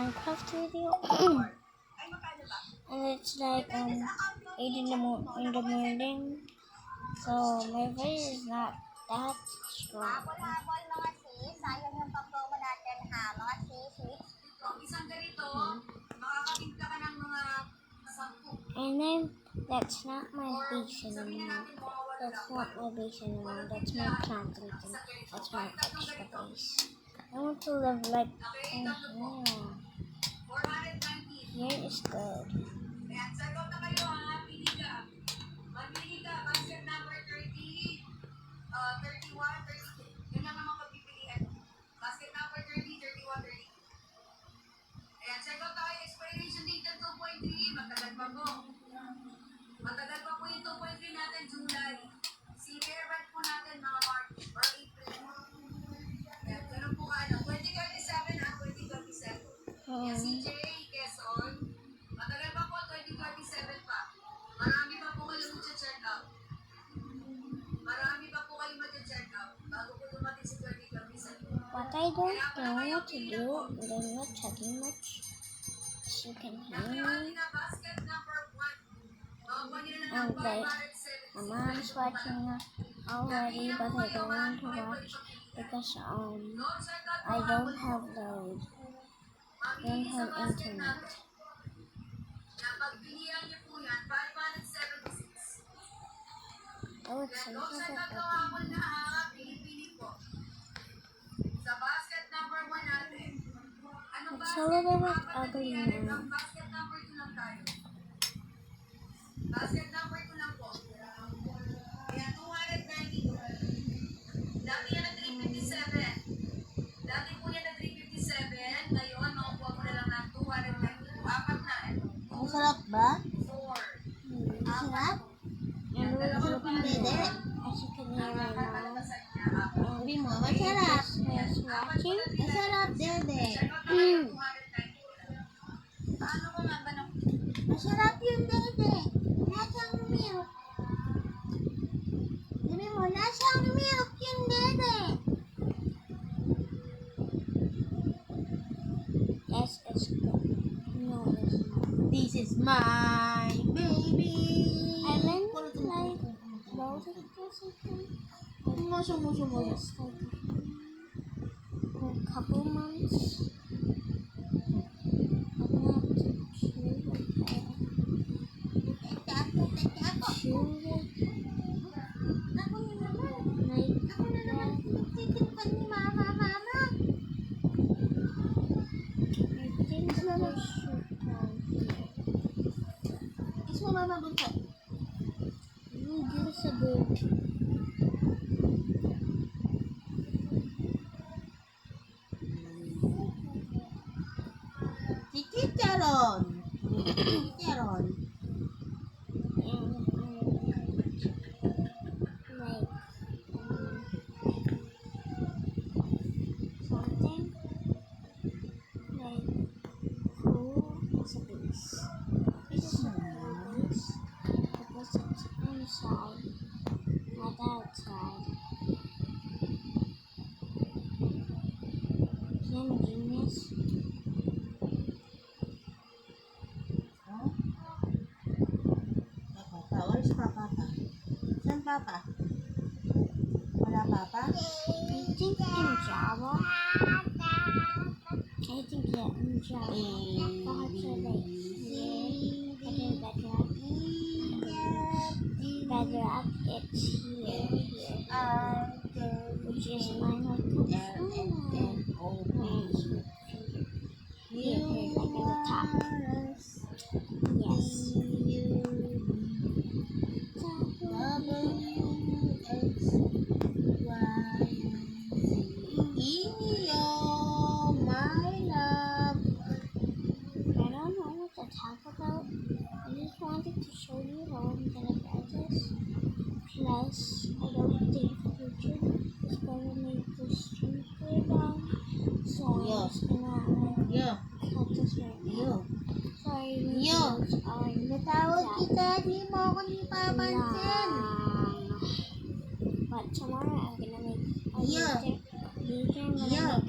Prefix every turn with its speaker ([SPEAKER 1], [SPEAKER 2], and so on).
[SPEAKER 1] Minecraft video. And it's like 8 in the morning. So my voice is not that strong. And then that's not my base anymore. That's not my base anymore. That's my plant region. That's my extra base. I want to live like in here. Here is good.
[SPEAKER 2] Matagal pa po yung 2.3 natin, July. Si Fairbank po natin, mga March or April. Ayan, ganun po ka, 2037 ha, 2037. Yan, CJ, Quezon. Matagal pa po, 2037 pa. Marami pa po kayo mag-check out. Marami pa po kayo mag-check out bago po dumating si 2037.
[SPEAKER 1] What I don't know what to do, but I'm not talking much. As you can hear me. And like, my mom's watching already, but I don't want to watch because I don't have load. I don't have internet. Oh, it's so good. It's a little bit ugly now.
[SPEAKER 2] Basket number 2 lang po. Kaya 292. Dati yan na 357. Dati po yan na 357. Ngayon, makukuha mo na lang ng 292. Apat na.
[SPEAKER 3] Ang sarap ba?
[SPEAKER 2] 4.
[SPEAKER 3] Sarap?
[SPEAKER 1] And we're
[SPEAKER 3] Sarap yung dede.
[SPEAKER 1] as you can hear my mom.
[SPEAKER 3] Sabi mo, masarap.
[SPEAKER 1] Is watching.
[SPEAKER 3] Masarap, dede.
[SPEAKER 2] Paano ko nga ba ng...
[SPEAKER 3] Masarap yung dede. Nasang milk. Sabi mo, nasang milk yung dede.
[SPEAKER 1] Yes, it's good. No, it's not.
[SPEAKER 3] This is my baby.
[SPEAKER 1] I meant like about it or something.
[SPEAKER 3] Sumo.
[SPEAKER 1] It's like a couple months. I'm not sure what
[SPEAKER 3] Ako ni mama.
[SPEAKER 1] like
[SPEAKER 3] Ako na naman titipan ni mama.
[SPEAKER 1] I think it's not a short time here.
[SPEAKER 3] Is mo mama buntot?
[SPEAKER 1] Give us a good.
[SPEAKER 3] Si Chicharon.
[SPEAKER 1] And like something like who is a base. This is a base because it's inside, not outside. Can genius.
[SPEAKER 3] Papa, wala si Papa pa. Saan Papa? Wala Papa?
[SPEAKER 1] I think in Java. I think yeah, in Java. Perhaps like Bedrock, it's here, which is mine. Here, like at the top. Yes.
[SPEAKER 3] Inyo, my love.
[SPEAKER 1] I don't know what to talk about. I just wanted to show you how I'm gonna buy this. Plus, I don't think YouTube is gonna make this super long. So I'm just gonna
[SPEAKER 3] Yo,
[SPEAKER 1] cut this right now.
[SPEAKER 3] yo.
[SPEAKER 1] Sorry,
[SPEAKER 3] Yo.
[SPEAKER 1] videos are
[SPEAKER 3] Natawag kita, di mo ako ni papansin.
[SPEAKER 1] long. But tomorrow I'm gonna make a
[SPEAKER 3] Yeah.
[SPEAKER 1] later I'm gonna
[SPEAKER 3] Yeah.
[SPEAKER 1] make